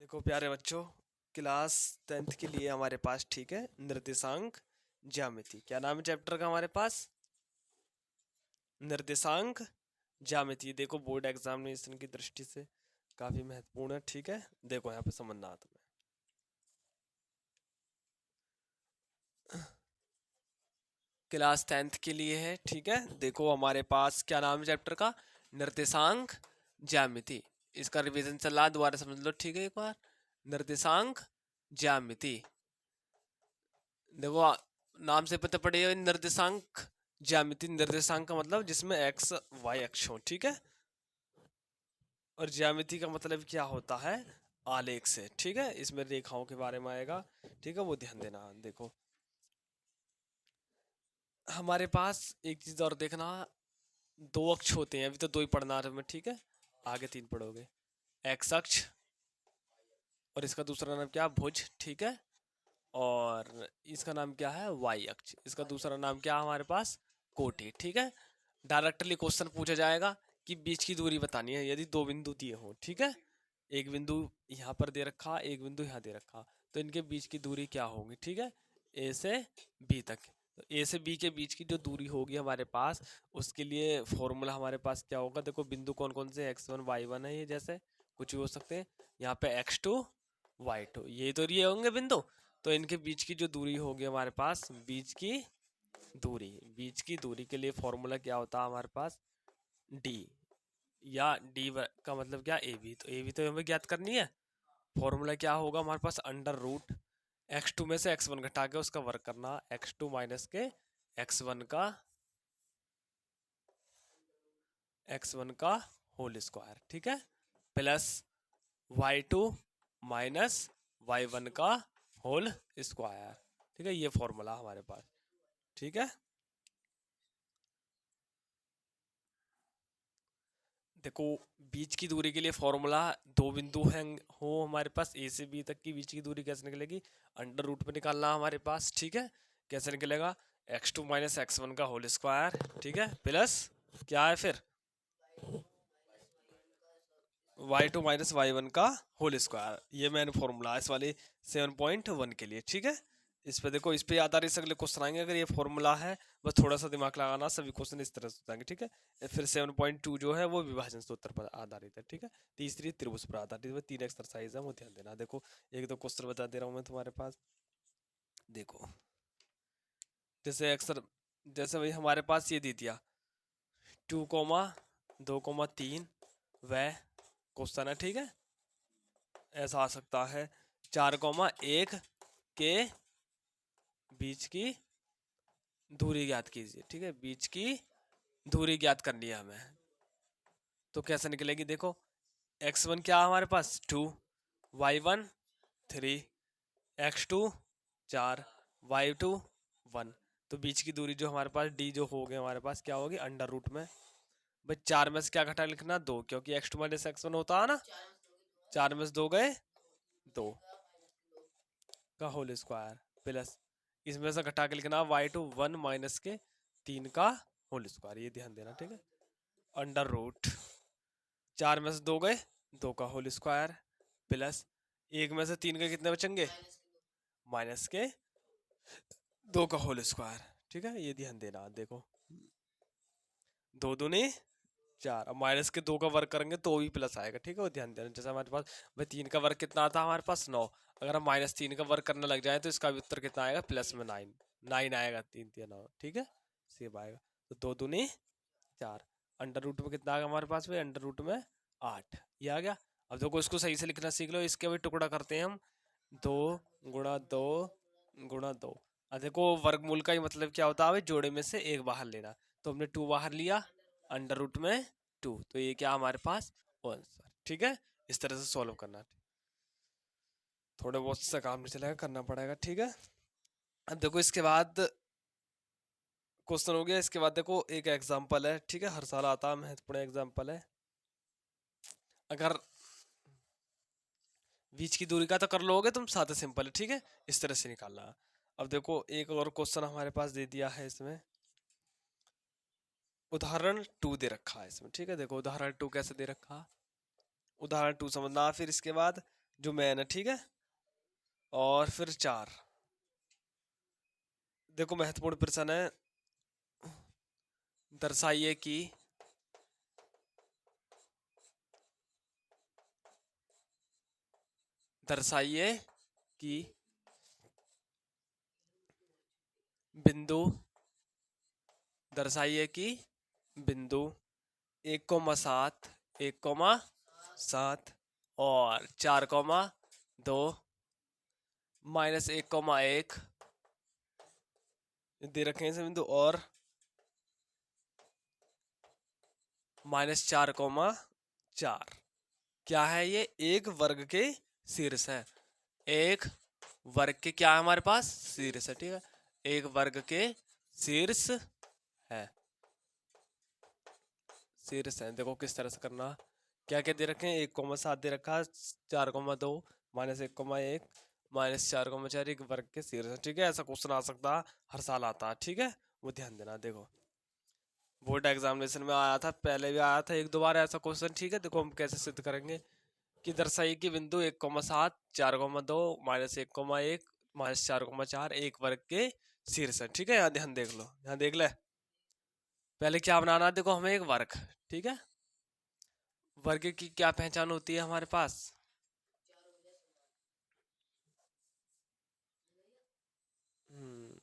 देखो प्यारे बच्चों, क्लास 10th के लिए हमारे पास ठीक है निर्देशांक ज्यामिति। क्या नाम है चैप्टर का हमारे पास? निर्देशांक ज्यामिति। देखो बोर्ड एग्जामिनेशन की दृष्टि से काफी महत्वपूर्ण है। ठीक है, देखो यहाँ पे समझना तुम्हें। क्लास 10th के लिए है। ठीक है, देखो हमारे पास क्या नाम है चैप्टर का? निर्देशांक ज्यामिति। इसका रिवीजन चल रहा है, दोबारा समझ लो। ठीक है, एक बार निर्देशांक ज्यामिति। देखो नाम से पता पड़ेगा निर्देशांक ज्यामिति। निर्देशांक का मतलब जिसमें एक्स वाई अक्ष हो। ठीक है, और ज्यामिति का मतलब क्या होता है? आलेख से। ठीक है, इसमें रेखाओं के बारे में आएगा। ठीक है, वो ध्यान देना। देखो हमारे पास एक चीज और देखना, दो अक्ष होते हैं। अभी तो दो ही पढ़ना है हमें। ठीक है, आगे तीन पढ़ोगे। एक्स अक्ष और इसका दूसरा नाम क्या? भुज। ठीक है, और इसका नाम क्या है? वाई अक्ष। इसका दूसरा नाम क्या है हमारे पास? कोटि। ठीक है, डायरेक्टली क्वेश्चन पूछा जाएगा कि बीच की दूरी बतानी है यदि दो बिंदु दिए हों। ठीक है, एक बिंदु यहाँ पर दे रखा, एक बिंदु यहाँ दे रखा, तो इनके बीच की दूरी क्या होगी? ठीक है, ए से बी तक। तो ए से बी के बीच की जो दूरी होगी हमारे पास, उसके लिए फॉर्मूला हमारे पास क्या होगा? देखो बिंदु कौन कौन से? x1 y1 है, ये जैसे कुछ भी हो सकते हैं। यहाँ पे x2 y2, ये तो ये होंगे बिंदु। तो इनके बीच की जो दूरी होगी हमारे पास, बीच की दूरी, बीच की दूरी के लिए फॉर्मूला क्या होता है हमारे पास? डी, या डी का मतलब क्या? A B. तो ए बी तो हमें ज्ञात करनी है। फॉर्मूला क्या होगा हमारे पास? अंडर रूट x2 में से x1 घटा के उसका वर्ग करना, x2 माइनस के x1 का होल स्क्वायर। ठीक है, प्लस y2 माइनस y1 का होल स्क्वायर। ठीक है, ये फॉर्मूला हमारे पास। ठीक है, देखो बीच की दूरी के लिए फॉर्मूला, दो बिंदु हैं हो हमारे पास, ए से बी तक की बीच की दूरी कैसे निकलेगी? अंडर रूट में निकालना हमारे पास। ठीक है, कैसे निकलेगा? x2 माइनस x1 का होल स्क्वायर। ठीक है, प्लस क्या है फिर? y2 माइनस y1 का होल स्क्वायर। ये मैंने फॉर्मूला है इस वाले 7.1 के लिए। ठीक है, इस पे देखो, इस पे आधारित से अगले क्वेश्चन आएंगे। अगर ये फॉर्मूला है, बस थोड़ा सा दिमाग लगाना, सभी क्वेश्चन इस तरह से हो जाएंगे। ठीक है, फिर 7.2 जो है वो विभाजन सूत्र पर आधारित है। ठीक है, तीसरी त्रिभुज पर आधारित है। तीन एक्सरसाइज है, वो ध्यान देना। देखो एक दो क्वेश्चन बता दे रहा हूँ मैं तुम्हारे पास। देखो जैसे अक्सर, जैसे भाई हमारे पास ये दे दिया 2,2,3 वह क्वेश्चन है। ठीक है, ऐसा आ सकता है 4,1 के बीच की दूरी ज्ञात कीजिए। ठीक है, बीच की दूरी ज्ञात करनी है हमें। तो कैसे निकलेगी? देखो x1 क्या है हमारे पास? 2, y1 3, x2 4, y2 1। तो बीच की दूरी जो हमारे पास d जो हो गई हमारे पास क्या होगी? अंडर रूट में भाई 4 में से क्या घटा लिखना? 2, क्योंकि x2 माइनस x1 होता है ना। 4 में से 2 गए 2 का होल स्क्वायर, प्लस इसमें से घटा के लिखना y2 1 माइनस के 3 का होल स्क्वायर। ये ध्यान देना। ठीक है, अंडर रूट 4 में से 2 गए 2 का होल स्क्वायर, प्लस एक में से 3 के कितने बचेंगे? माइनस के 2 का होल स्क्वायर। ठीक है, ये ध्यान देना। देखो 2 दूनी 4, अब माइनस के 2 का वर्ग करेंगे तो भी प्लस आएगा। ठीक है, वो ध्यान देना। जैसे हमारे पास भाई 3 का वर्ग कितना आता है हमारे पास? 9। अगर हम -3 का वर्ग करने लग जाए तो इसका भी उत्तर कितना आएगा? प्लस में 9। 9 आएगा, 3 3 9। ठीक है, सेब आएगा। तो 2 दूनी 4, अंडर रूट में कितना आ गया हमारे पास? भाई अंडर रूट में 8, ये आ गया। अब देखो इसको सही से लिखना सीख लो। इसके भी टुकड़ा करते हैं हम, 2 गुणा 2 गुणा 2। अब देखो वर्गमूल का ही मतलब क्या होता है? भाई जोड़े में से एक बाहर लेना। तो हमने 2 बाहर लिया, अंडर रूट में 2, तो ये क्या हमारे पास? आंसर। ठीक है, इस तरह से सॉल्व करना। थोड़े बहुत से काम नहीं चलेगा, करना पड़ेगा। ठीक है, अब देखो इसके बाद क्वेश्चन हो गया। इसके बाद देखो एक एग्जांपल है। ठीक है, हर साल आता है, महत्वपूर्ण एग्जांपल है। अगर बीच की दूरी का तो कर लोगे तुम, सादा सिंपल है। ठीक है, इस तरह से निकालना। अब देखो एक और क्वेश्चन हमारे पास दे दिया है इसमें, उदाहरण 2 दे रखा है इसमें। ठीक है, देखो उदाहरण 2 कैसे दे रखा, उदाहरण 2 समझना। फिर इसके बाद जो मैन है, ठीक है। और फिर 4। देखो महत्वपूर्ण प्रश्न है, दर्शाइए कि दर्शाइए कि बिंदु दर्शाइए कि बिंदु 1,7 1,7 और 4,2 -1,1 दे रखे हैं इसे बिंदु, और -4,4 क्या है ये? एक वर्ग के शीर्ष है। एक वर्ग के क्या है हमारे पास? शीर्ष है, ठीक है। एक वर्ग के शीर्ष है, शीर्ष है। देखो किस तरह से करना, क्या क्या दे रखे हैं, 1,7 दे रखा है, 4,2 -1,1 -4,4 एक वर्ग के शीर्ष है, ठीक है। ऐसा क्वेश्चन आ सकता है, हर साल आता है, ठीक है। वो ध्यान देना। देखो बोर्ड एग्जामिनेशन में आया था, पहले भी आया था एक दो बार ऐसा क्वेश्चन, ठीक है। देखो हम कैसे सिद्ध करेंगे कि दर्शाइए कि बिंदु 1,7 4,2 -1,1 -4,4 एक वर्ग के शीर्ष है, ठीक है। यहाँ ध्यान देख लो, यहाँ देख ले। पहले क्या बनाना है, देखो हमें एक वर्ग, ठीक है। वर्ग की क्या पहचान होती है हमारे पास? हम्म,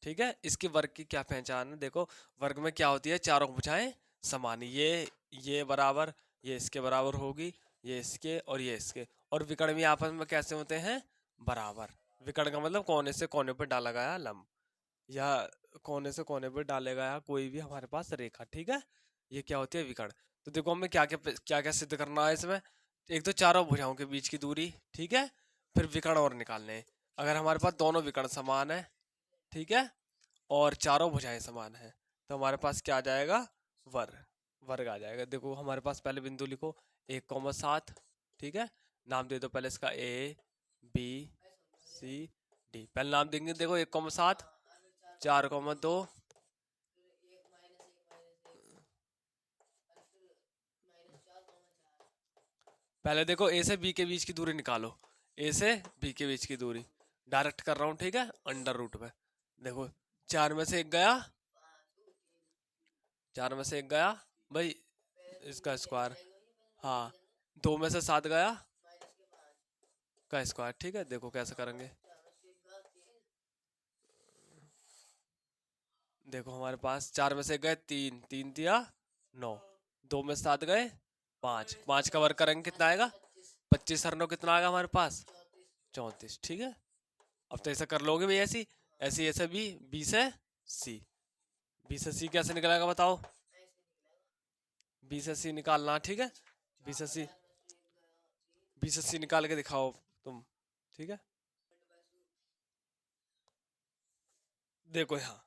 ठीक है। इसके वर्ग की क्या पहचान है? देखो वर्ग में क्या होती है, चारों भुजाएं समान, ये बराबर, ये इसके बराबर होगी, ये इसके और ये इसके, और विकर्ण भी आपस में कैसे होते हैं? बराबर। विकर्ण का मतलब कोने से कोने पर डाला गया लंब, या कोने से कोने पर डाले गया कोई भी हमारे पास रेखा, ठीक है। ये क्या होती है? विकर्ण। तो देखो हमें क्या क्या सिद्ध करना है इसमें। एक तो चारों भुजाओं के बीच की दूरी, ठीक है। फिर विकर्ण और निकालने हैं। अगर हमारे पास दोनों विकर्ण समान है, ठीक है, और चारों भुजाएं समान है, तो हमारे पास क्या आ जाएगा? वर्ग। वर्ग आ जाएगा। देखो हमारे पास पहले बिंदु लिखो, 1,7, ठीक है। नाम दे दो पहले इसका, A B C D। पहले नाम देंगे, देखो 1,7 4,2 पहले देखो ए से बी के बीच की दूरी निकालो, ए से बी के बीच की दूरी डायरेक्ट कर रहा हूँ, ठीक है, अंडर रूट में। देखो 4 में से 1 गया, 4 में से 1 गया भाई, इसका स्क्वायर। हाँ, 2 में से 7 गया का स्क्वायर, ठीक है। देखो कैसे करेंगे, देखो हमारे पास 4 में से गए 3, 3 दिया 9, 2 में से 7 गए 5, 5 का वर्ग करेंगे कितना आएगा? 25 और 9 कितना आएगा हमारे पास? 34, ठीक है। अब तो ऐसा कर लोगे भाई, ऐसी ऐसी ऐसे भी, बी से सी, बी से सी कैसे निकलेगा बताओ? बी से सी निकालना, ठीक है। बी से सी, बी से सी निकाल के दिखाओ तुम, ठीक है। देखो यहाँ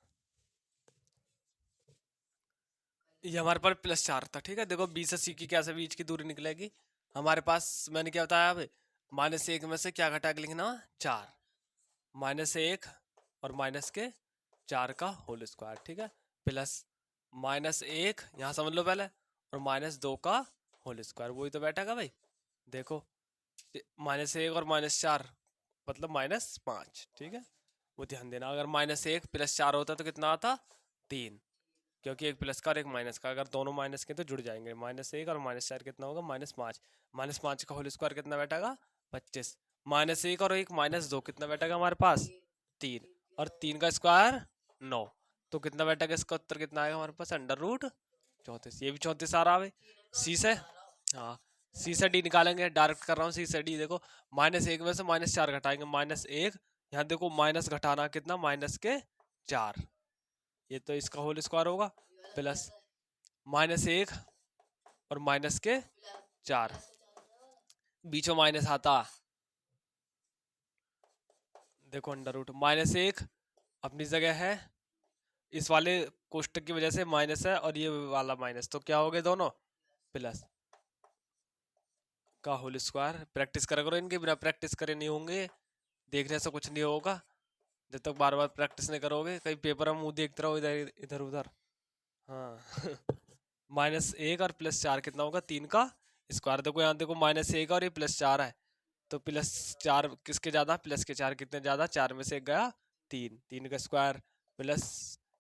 ये हमारे पास +4 था, ठीक है। देखो बी से सी की कैसे बीच की दूरी निकलेगी हमारे पास, मैंने क्या बताया अब, -1 में से क्या घटा के लिखना? 4, -1 और माइनस के 4 का होल स्क्वायर, ठीक है, प्लस -1 यहाँ समझ लो पहले, और -2 का होल स्क्वायर, वही तो बैठेगा भाई। देखो -1 और -4 मतलब -5, ठीक है। वो ध्यान देना, अगर -1 +4 होता तो कितना आता? 3, क्योंकि एक प्लस का और एक माइनस का, अगर दोनों माइनस के तो जुड़ जाएंगे। -1 और -4 कितना होगा? -5, -5 का होल स्क्वायर कितना बैठेगा? 25, -1 और एक -2 कितना बैठेगा हमारे पास? 3, और 3 का स्क्वायर 9, तो कितना बैठेगा? इसका उत्तर कितना आएगा हमारे पास? Under root 34। ये भी 34 आ रहा है। सी से, हाँ, सी से डी निकालेंगे, डायरेक्ट कर रहा हूँ सी से डी। देखो -1 में से -4 घटाएंगे, -1, यहाँ देखो माइनस घटाना कितना? -4, ये तो इसका होल स्क्वायर होगा, प्लस -1 और -4, बीच में माइनस आता, देखो अंडर रूट -1 अपनी जगह है, इस वाले कोष्टक की वजह से माइनस है, और ये वाला माइनस, तो क्या हो गए दोनों? प्लस का होल स्क्वायर। प्रैक्टिस करा करो इनके, बिना प्रैक्टिस करे नहीं होंगे, देखने से कुछ नहीं होगा। जब तक बार बार प्रैक्टिस नहीं करोगे, कहीं पेपर में मुंह देखते रहो इधर इधर उधर। हाँ -1 और +4 कितना होगा, 3 का स्क्वायर। देखो यहाँ देखो -1 और ये +4 है, तो +4 किसके ज्यादा, प्लस के 4 कितने ज्यादा, 4 में से 1 गया 3, 3 का स्क्वायर प्लस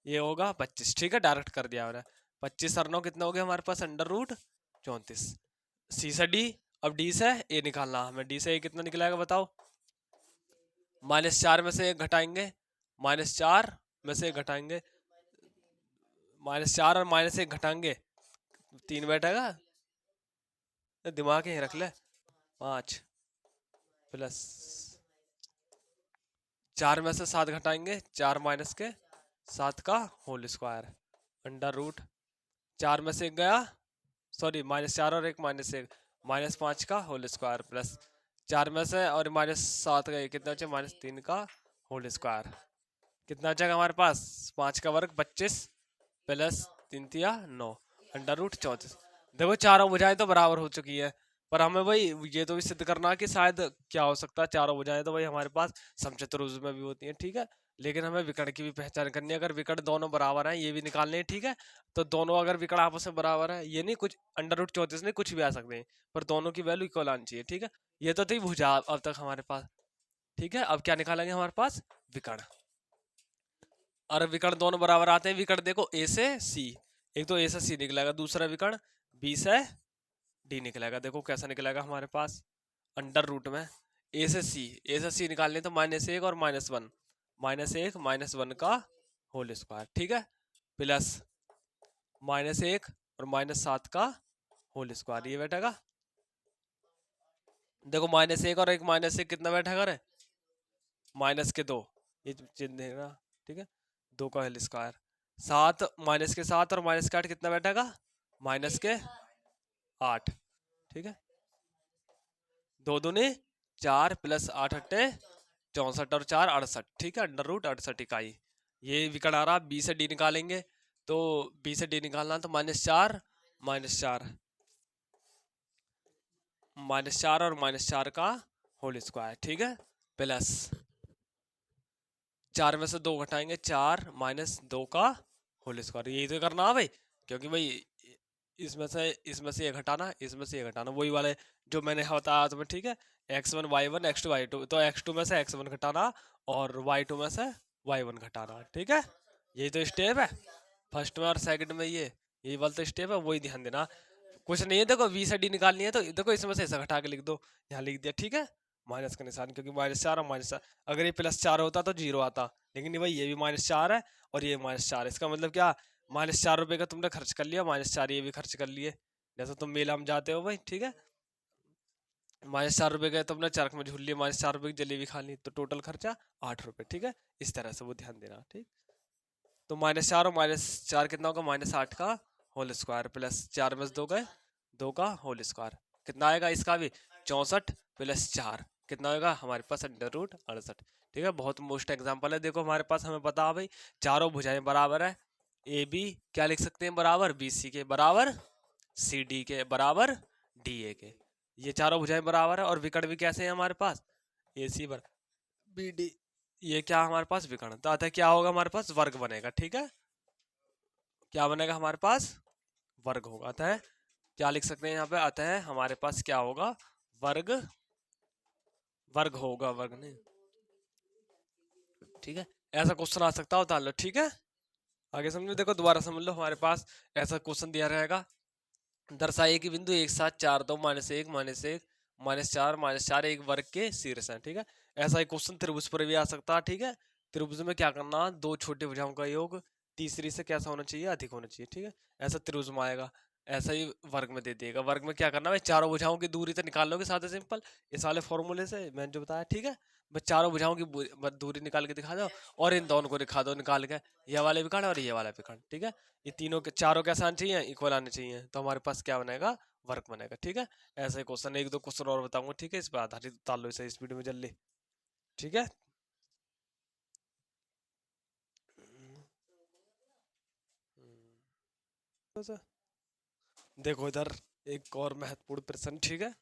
ये होगा 25। ठीक है, डायरेक्ट कर दिया मैंने। 25 और 9 कितना हो गया हमारे पास, √34। सी से डी, अब डी से ए निकालना हमें। डी से ए कितना निकलेगा बताओ। -4 में से 1 घटाएंगे, -4 में से 1 घटाएंगे, -4 और -1 घटाएंगे 3 बैठेगा, दिमाग यहीं रख ले। 5 प्लस 4 में से 7 घटाएंगे, 4 माइनस के 7 का होल स्क्वायर √ 4 में से 1 गया, सॉरी -4 और 1 -1, -5 का होल स्क्वायर प्लस 4 में से और -7 गए, कितना बचे, -3 का होल स्क्वायर। कितना बचेगा हमारे पास, 5 का वर्ग 25 प्लस 3 तिया 9 √34। देखो चारों भुजाएं तो बराबर हो चुकी है, पर हमें भाई ये तो भी सिद्ध करना है कि शायद क्या हो सकता है, चारों भुजाएं तो भाई हमारे पास समचतुर्भुज में भी होती हैं, ठीक है। लेकिन हमें विकर्ण की भी पहचान करनी है। अगर विकर्ण दोनों बराबर हैं, ये भी निकालने हैं, ठीक है। तो दोनों अगर विकर्ण आपस में बराबर है, ये नहीं कुछ √34 नहीं, कुछ भी आ सकते हैं, पर दोनों की वैल्यू इक्वल आनी चाहिए, ठीक है। ये तो थी भुजा अब तक हमारे पास, ठीक है। अब क्या निकालेंगे हमारे पास, विकर्ण। और विकर्ण दोनों बराबर आते हैं, विकर्ण देखो ए से सी, एक तो ए से सी निकलेगा, दूसरा विकर्ण बी से डी निकलेगा। देखो कैसा निकलेगा हमारे पास, √ में ए से सी निकालने तो -1 और -1, -1 -1 का होल स्क्वायर, ठीक है, प्लस -1 और -7 का होल स्क्वायर, ये बैठेगा। देखो -1 और 1 -1 कितना बैठेगा रे, -2, ये चिन्ह देना, ठीक है, 2 का होल स्क्वायर। 7 -7 और -8 कितना बैठेगा, -8, ठीक है। 2 दूनी 4 प्लस 8 अट्टे 64 और 4 68, ठीक है, √68 इकाई। ये विकर्ण आ रहा, बी से डी निकालेंगे, तो बी से डी निकालना तो -4 और -4 का होल स्क्वायर, ठीक है, प्लस 4 में से 2 घटाएंगे, 4 -2 का होल स्क्वायर। यही तो करना है भाई, क्योंकि भाई इसमें से ये घटाना, इसमें से ये घटाना, वही वाले जो मैंने बताया तुम्हें, ठीक है। x1 y1 x2 y2, तो x2 में से x1 घटाना और y2 में से y1 घटाना, ठीक है। यही तो स्टेप है फर्स्ट में और सेकंड में, यही वाला तो स्टेप है, वही ध्यान देना। कुछ नहीं है, देखो v से d निकालनी है, तो देखो इसमें से ऐसा घटा के लिख दो, यहाँ लिख दिया, ठीक है। माइनस का निशान, क्योंकि -4 और -4, अगर ये +4 होता तो 0 आता, लेकिन भाई ये भी -4 है और ये -4 है, इसका मतलब क्या, -4 रुपए का तुमने खर्च कर लिया, -4 ये भी खर्च कर लिए, जैसे तुम मेला में जाते हो भाई, ठीक है। -4 रुपए का तुमने चरक में झूल लिया, -4 रुपए की जलेबी खा ली, तो टोटल खर्चा 8 रुपए, ठीक है। इस तरह से वो ध्यान देना, ठीक। तो -4 और -4 कितना होगा, -8 का होल स्क्वायर प्लस 4 में से 2 गए, 2 का होल स्क्वायर, कितना आएगा इसका भी, 64 प्लस 4 कितना होगा हमारे पास, √68, ठीक है। बहुत मोस्ट एग्जांपल है, देखो हमारे पास, हमें पता है भाई चारों भुजाएं बराबर है, ए बी क्या लिख सकते हैं बराबर, बी सी के बराबर, सी डी के बराबर, डी ए के, ये चारों भुजाएं बराबर है। और विकर्ण भी कैसे हैं हमारे पास, ए सी बराबर बी डी, ये क्या हमारे पास विकर्ण, तो अतः क्या होगा हमारे पास, वर्ग बनेगा, ठीक है। क्या बनेगा हमारे पास, वर्ग होगा। अतः क्या लिख सकते हैं यहाँ पे, अतः हमारे पास क्या होगा, वर्ग, वर्ग होगा, वर्ग नहीं, ठीक है। ऐसा क्वेश्चन आ सकता है, उतार लो, ठीक है। आगे समझो, देखो दोबारा समझ लो, हमारे पास ऐसा क्वेश्चन दिया रहेगा, दर्शाइए कि बिंदु एक साथ 4 2 -1 -1 -4 -4 एक वर्ग के शीर्ष हैं, ठीक है। ऐसा एक क्वेश्चन त्रिभुज पर भी आ सकता है, ठीक है। त्रिभुज में क्या करना, दो छोटे भुजाओं का योग तीसरी से कैसा होना चाहिए, अधिक होना चाहिए, ठीक है। ऐसा त्रिभुज में आएगा, ऐसा ही वर्ग में दे देगा। वर्ग में क्या करना है, चारों भुजाओं की दूरी तो निकाल लोगे, साथ सिंपल इस वाले फॉर्मूले से मैंने जो बताया, ठीक है। बस चारों भुजाओं की दूरी निकाल के दिखा दो, और इन दोनों को दिखा दो निकाल के, ये वाले विकर्ण और ये वाला विकर्ण, ठीक है। ये तीनों के चारों कैसे आने चाहिए, इक्वल आने चाहिए, तो हमारे पास क्या बनेगा, वर्क बनेगा, ठीक है। ऐसे क्वेश्चन एक दो क्वेश्चन और बताऊंगा, ठीक है, इस पर आधारित उतार लो इसे इस वीडियो में जल्दी, ठीक है। देखो इधर एक और महत्वपूर्ण प्रश्न, ठीक है।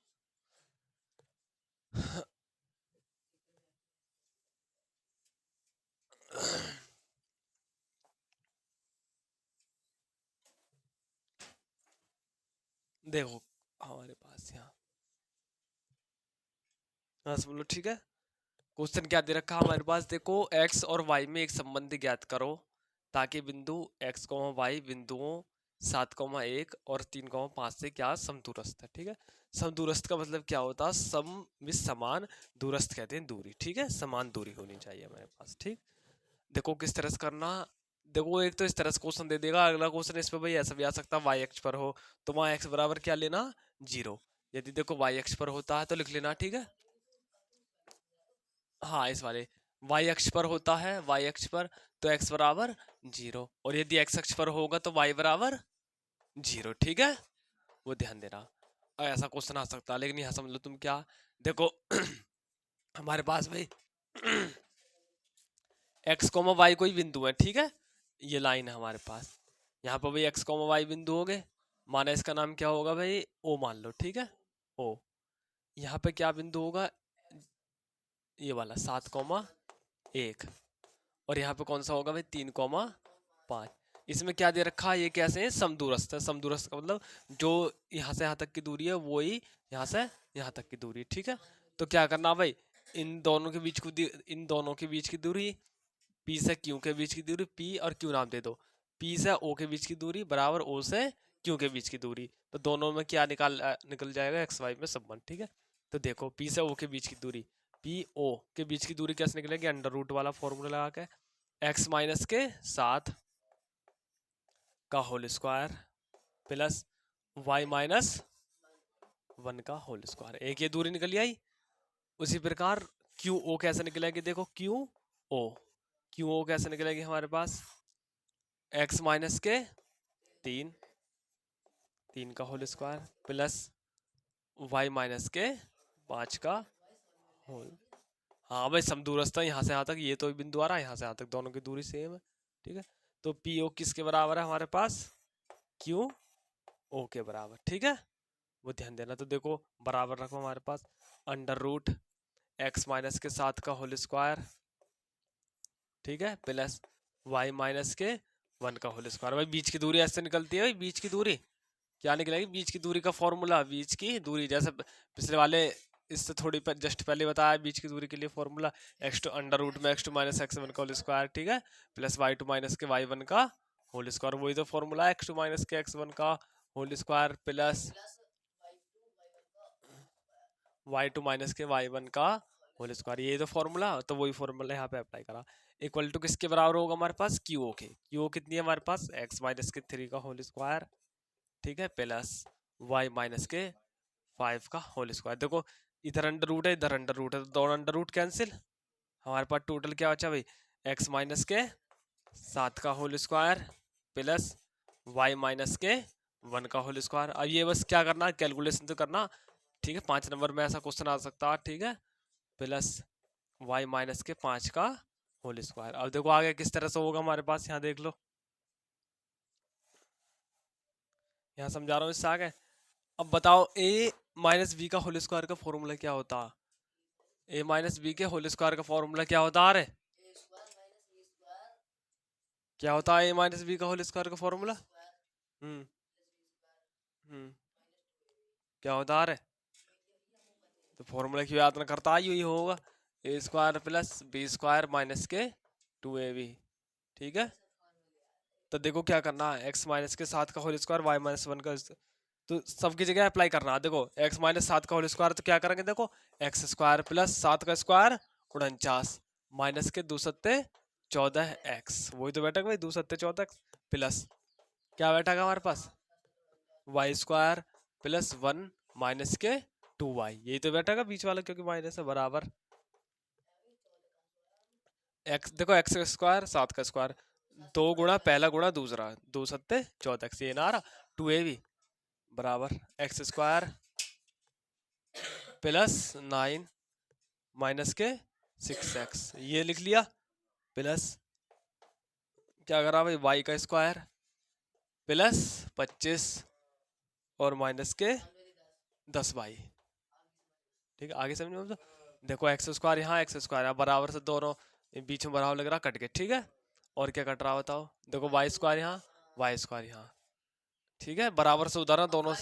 देखो हमारे पास यहाँ, हाँ समझ लो ठीक है। क्वेश्चन क्या दे रखा है हमारे पास, देखो एक्स और वाई में एक संबंध ज्ञात करो ताकि बिंदु एक्स कॉमा वाई बिंदुओं 7,1 और 3,5 से क्या समदूरस्थ है। ठीक है, समदूरस्थ का मतलब क्या होता है, सम में समान, दूरस्थ कहते हैं दूरी। ठीक है, समान दूरी होनी चाहिए हमारे पास। ठीक, देखो किस तरह से करना। देखो एक तो इस तरह से क्वेश्चन दे देगा, अगला क्वेश्चन इस पे भाई ऐसा भी आ सकता है, वाई एक्स पर हो तो वहाँ एक्स बराबर क्या लेना, 0। यदि देखो वाई एक्स पर होता है तो लिख लेना। ठीक है, हाँ इस वाले y अक्ष पर होता है, y अक्ष पर तो x बराबर 0, और यदि x अक्ष पर होगा तो y बराबर 0। ठीक है, वो ध्यान देना। और ऐसा क्वेश्चन आ सकता है, लेकिन यहाँ समझ लो तुम क्या, देखो हमारे पास भाई x कोमा y कोई बिंदु है। ठीक है, ये लाइन है हमारे पास, यहाँ पर भाई x कोमा y बिंदु हो गए, माना इसका नाम क्या होगा भाई, o मान लो। ठीक है, o, यहाँ पे क्या बिंदु होगा, ये वाला 7,1, और यहाँ पे कौन सा होगा भाई 3,5। इसमें क्या दे रखा है, ये कैसे है, समदूरस्थ है। समदूरस्थ का मतलब जो यहाँ से यहाँ तक की दूरी है वो ही यहाँ से यहाँ तक की दूरी। ठीक है, तो क्या करना भाई, इन दोनों के बीच को इन दोनों के बीच की दूरी, पी से क्यू के बीच की दूरी, पी और क्यू नाम दे दो, पी से ओ के बीच की दूरी बराबर ओ से क्यू के बीच की दूरी, तो दोनों में क्या निकल जाएगा, एक्स वाई में संबंध। ठीक है, तो देखो पी से ओ के बीच की दूरी, पी ओ के बीच की दूरी कैसे निकलेगी, अंडर रूट वाला फॉर्मूला लगा के, एक्स माइनस के 7 का whole square plus Y minus 1 का होल स्क्वायर, एक ये दूरी निकल आई। उसी प्रकार क्यू ओ कैसे निकलेगी, देखो क्यू ओ कैसे निकलेगी हमारे पास, एक्स माइनस के 3 3 का whole square plus Y minus के 5 का होल। हाँ भाई समदूरस्थ है, यहाँ से यहाँ तक ये तो बिंदु आ रहा है, यहाँ से यहाँ तक दोनों की दूरी सेम है। ठीक है, तो पी ओ किसके बराबर है हमारे पास, क्यू ओ के बराबर। ठीक है, वो ध्यान देना। तो देखो बराबर रखो हमारे पास अंडर रूट एक्स माइनस के 7 का होल स्क्वायर, ठीक है, प्लस वाई माइनस के 1 का होल स्क्वायर। भाई बीच की दूरी ऐसे निकलती है, भाई बीच की दूरी क्या निकलेगी, बीच की दूरी का फॉर्मूला, बीच की दूरी जैसे पिछले वाले इससे थोड़ी जस्ट पहले बताया, बीच की दूरी के लिए formula x two under root में x two minus x one का होल स्क्वायर, ठीक है, प्लस वाई टू माइनस के वाई वन का होल स्क्वायर, वही तो फॉर्मूला है एक्स टू माइनस के एक्स वन का whole square plus y two minus के वाई वन का होल स्क्वायर, ये तो फॉर्मूला, तो वही फॉर्मूला यहाँ पे अप्लाई करा। इक्वल टू किसके बराबर होगा हमारे पास, क्यू ओ के, क्यू ओ कितनी है हमारे पास, एक्स माइनस के 3 का होल स्क्वायर, ठीक है, प्लस वाई माइनस के 5 का होल स्क्वायर। देखो इधर अंडर रूट है, इधर अंडर रूट है, तो दोनों अंडर रूट कैंसिल, हमारे पास टोटल क्या बचा भाई, एक्स माइनस के 7 का whole square plus Y minus के 1 का होल स्क्वायर। अब ये बस क्या करना, कैलकुलेशन तो करना। ठीक है, 5 नंबर में ऐसा क्वेश्चन आ सकता है। ठीक है, प्लस वाई माइनस के 5 का होल स्क्वायर। अब देखो आगे किस तरह से होगा हमारे पास, यहाँ देख लो, यहाँ समझा रहा हूँ इससे आगे। अब बताओ ए माइनस बी का होल स्क्वायर का फॉर्मूला क्या होता है, ए माइनस बी के होल स्क्वायर का फॉर्मूला क्या होता है, अरे क्या होता है ए माइनस बी का होल स्क्वायर का फॉर्मूला, हम्म हम्म क्या होता है, अरे तो फॉर्मूला की याद ना करता ही हुई होगा, a square plus b square minus के 2ab। ठीक है, तो देखो क्या करना है, एक्स माइनस के 7 का होल स्क्वायर वाई माइनस 1 का, तो सबकी जगह अप्लाई करना है। देखो एक्स माइनस 7 का होल स्क्वायर, तो क्या करेंगे, देखो एक्स स्क्वायर प्लस 7 का स्क्वायर 49 माइनस के 2 सत्ते 14 एक्स, वही तो बैठा भाई 2 सत्ते 14 एक्स प्लस क्या बैठा हमारे पास, वाई स्क्वायर प्लस 1 माइनस के 2y, यही तो बैठा बीच वाला क्योंकि माइनस है, बराबर एक्स, देखो एक्स स्क्वायर 7 का स्क्वायर, दो गुणा पहला गुणा दूसरा, 2 सत्ते 14 एक्स, ये ना आ रहा 2ab बराबर एक्स स्क्वायर प्लस 9 माइनस के 6x, ये लिख लिया, प्लस क्या करा भाई वाई का स्क्वायर प्लस 25 और माइनस के 10y। ठीक है, आगे समझ में तो देखो एक्स स्क्वायर यहाँ, एक्स स्क्वायर यहाँ, बराबर से दोनों बीच में बराबर लग रहा, कट के। ठीक है, और क्या कट रहा बताओ, देखो वाई स्क्वायर यहाँ, वाई स्क्वायर यहाँ, ठीक है, बराबर से उधर ना दोनों,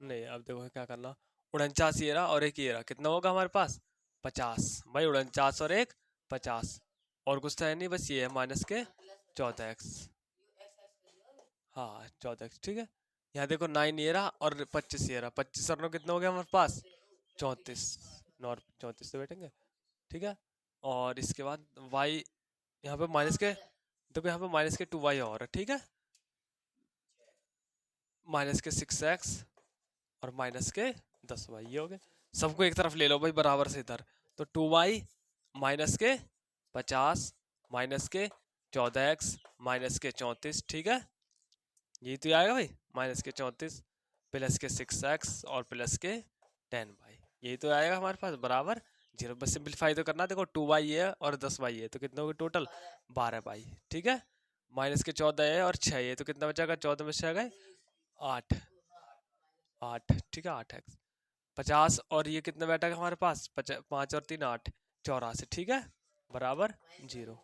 नहीं, अब देखो क्या करना। 49 ये रहा और एक ये रहा, कितना होगा हमारे पास? 50 भाई। 49 और एक 50, और कुछ तो है नहीं, बस ये है माइनस के 14x। हाँ 14x, ठीक है। यहाँ देखो 9 ये रहा और 25 ये रहा, 25 और 9 कितना हो गया हमारे पास? 34। 9 34 तो बैठेंगे, ठीक है। और इसके बाद y, यहाँ पे माइनस के, देखो यहाँ पे माइनस के 2y और है, ठीक है। माइनस के 6x और माइनस के 10y, ये हो गए। सबको एक तरफ ले लो भाई बराबर से इधर। तो 2y माइनस के 50 माइनस के 14x माइनस के 34, ठीक है। यही तो आएगा भाई, माइनस के 34 प्लस के 6x और प्लस के 10y, यही तो आएगा हमारे पास बराबर 0। बस सिंप्लीफाई तो करना। देखो 2y है और 10y है, तो कितना होगा टोटल? 12y, ठीक है। माइनस के 14 है और 6 है, तो कितना बचेगा? 14 में से आ गए 8, 8, ठीक है। 8x 50 और ये कितना बैठा हमारे पास? 5 और 3 8, 84, ठीक है, बराबर 0।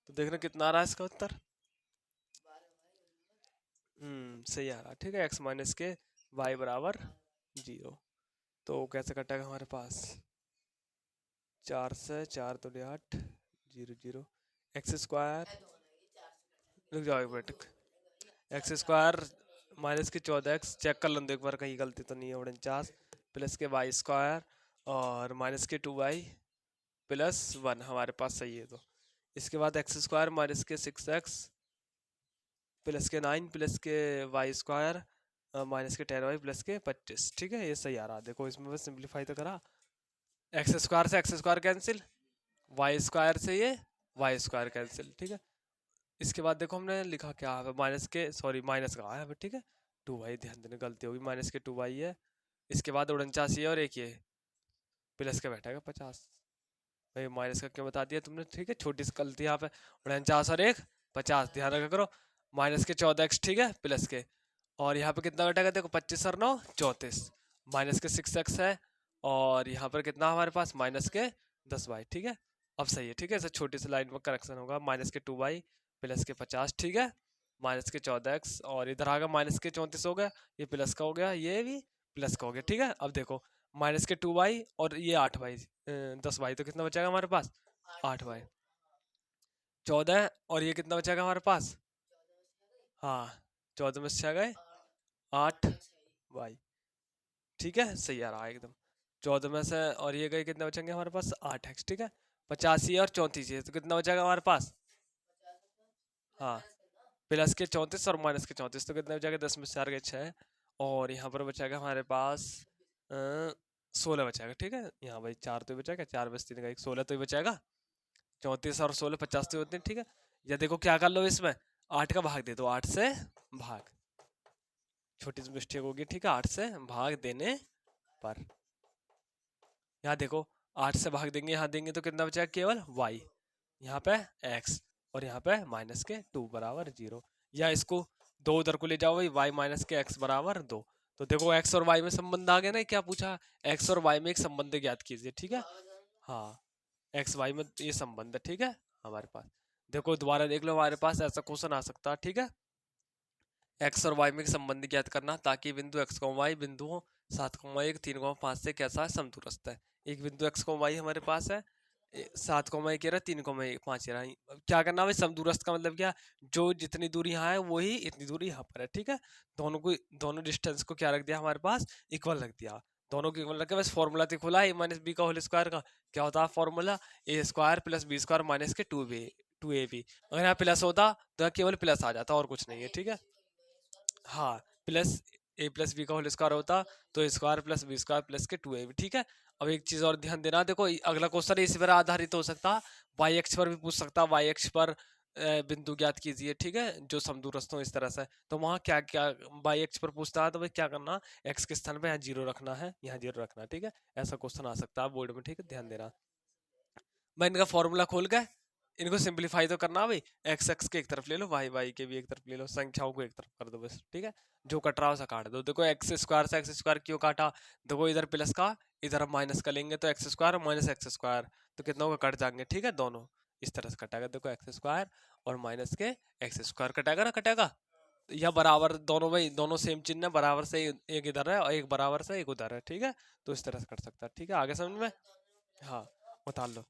तो देखना कितना आ रहा है इसका उत्तर। सही आ रहा, ठीक है। x माइनस के y बराबर 0। तो कैसे कटेगा हमारे पास? 4 से 4 तो 8, 0 0, एक्स स्क्वायर, रुक जाओ एक मिनट, एक्स स्क्वायर माइनस के 14x, चेक कर लो एक बार कहीं गलती तो नहीं है। 49 प्लस के वाई स्क्वायर और माइनस के 2y प्लस 1 हमारे पास सही है। तो इसके बाद एक्स स्क्वायर माइनस के 6x प्लस के 9 प्लस के वाई स्क्वायर माइनस के 10y प्लस के 25, ठीक है। ये सही आ रहा, देखो इसमें बस सिंप्लीफाई तो करा। एक्स स्क्वायर से X square cancel, Y square से ये वाई स्क्वायर कैंसिल, ठीक है। इसके बाद देखो हमने लिखा क्या है, माइनस के, सॉरी माइनस का है, ठीक है। 2y, ध्यान देने गलती होगी, माइनस के 2y है। इसके बाद 49 और एक ये प्लस का बैठेगा 50। भाई माइनस का क्यों बता दिया तुमने, ठीक है, छोटी सी गलती यहाँ पे। 49 और एक 50, ध्यान रखा करो। माइनस के 14x, ठीक है, प्लस के, और यहाँ पे कितना बैठेगा? देखो 25 और 9 34, माइनस के 6x है, और यहाँ पर कितना हमारे पास? माइनस के 10y, ठीक है। अब सही है, ठीक है। ऐसा छोटी सी लाइन में करेक्शन होगा। माइनस के 2y प्लस के 50, ठीक है, माइनस के 14x, और इधर आगा माइनस के 34 हो गया, ये प्लस का हो गया, ये भी प्लस का हो गया, ठीक है। अब देखो माइनस के 2y और ये 8y 10y, तो कितना बचेगा हमारे पास? 8y। 14 और ये कितना बचेगा हमारे पास? हाँ 14 में से आ गए 8y, ठीक है, सही आ रहा है एकदम। 14 में से और ये गए, कितने बचेंगे हमारे पास? 8x, ठीक है। 85 और 34 है, तो कितना बचेगा हमारे पास? हाँ प्लस के 34 और माइनस के 34, तो कितने बचेगा? 10 में से 4 गए 6, और यहाँ पर बचेगा हमारे पास 16 बचेगा, ठीक है। यहाँ भाई 4 तो ही बचेगा, 4 बस 3 का 1, 16 तो ही बचेगा। 34 और 16 50 तो होते हैं, ठीक है। या देखो क्या कर लो इसमें, 8 का भाग दे दो, 8 से भाग, छोटी सी मिस्टेक होगी, ठीक है। 8 से भाग देने पर यहाँ देखो 8 से भाग देंगे, यहाँ देंगे तो कितना बचेगा? केवल y, यहाँ पे x, और यहाँ पे माइनस के 2 बराबर 0। या इसको दो उधर को ले जाओ भाई, y माइनस के x बराबर 2। तो देखो x और y में संबंध आ गया ना, क्या पूछा? x और y में एक संबंध ज्ञात कीजिए, ठीक है। हाँ एक्स वाई में ये संबंध है, ठीक है हमारे पास। देखो दोबारा देख लो, हमारे पास ऐसा क्वेश्चन आ सकता है, ठीक है। एक्स और वाई में एक संबंध ज्ञात करना ताकि बिंदु एक्स वाई बिंदुओं 7,1 3,5 से कैसा है? समदूरस्थ है। एक बिंदु एक्स वाई हमारे पास है, 7,1 रहा, 3,5 रहा। अब क्या करना भाई? समदूरस्थ का मतलब क्या? जो जितनी दूरी यहाँ है वही इतनी दूरी यहाँ पर है, ठीक है। दोनों को, दोनों डिस्टेंस को क्या रख दिया हमारे पास? इक्वल रख दिया। दोनों को इक्वल रख के बस फॉर्मूला तो खोला, ए माइनस बी का होल स्क्वायर का। क्या होता है formula? A square plus b square minus के 2ab। अगर यहाँ प्लस होता तो यहाँ केवल प्लस आ जाता और कुछ नहीं है, ठीक है। हाँ प्लस ए प्लस बी का होल स्क्वायर होता तो a square plus b square plus के 2ab, ठीक है। अब एक चीज और ध्यान देना, देखो अगला क्वेश्चन इसी पर आधारित हो सकता, वाई एक्स पर भी पूछ सकता। वाई एक्स पर बिंदु ज्ञात कीजिए, ठीक है, जो समदूरस्थ हो इस तरह से। तो वहाँ क्या क्या वाई एक्स पर पूछता है, तो भाई क्या करना? एक्स के स्थान पे यहाँ 0 रखना है, यहाँ 0 रखना है, ठीक है। ऐसा क्वेश्चन आ सकता है बोर्ड में, ठीक है, ध्यान देना। मैं इनका फॉर्मूला खोल के इनको सिंपलीफाई तो करना भाई। एक्स एक्स के एक तरफ ले लो, वाई वाई के भी एक तरफ ले लो, संख्याओं को एक तरफ कर दो बस, ठीक है। जो कट रहा है उसे काट दो। देखो एक्स स्क्वायर से एक्स स्क्वायर क्यों काटा? देखो इधर प्लस का, इधर हम माइनस का लेंगे, तो x square minus x square, तो कितना होगा? कट जाएंगे, ठीक है। दोनों इस तरह से कटेगा, देखो एक्स स्क्वायर और माइनस के एक्स स्क्वायर कटेगा ना, कटेगा। या बराबर दोनों भाई, दोनों सेम चिन्ह है, बराबर से एक इधर है और एक बराबर से एक उधर है, ठीक है। तो इस तरह से कर सकता है, ठीक है। आगे समझ में? हाँ, उतार लो।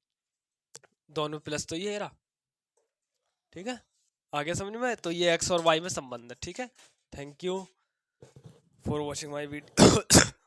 दोनों प्लस तो ये रहा, ठीक है। आगे समझ में? तो ये एक्स और वाई में संबंध है, ठीक है। Thank you for watching my video.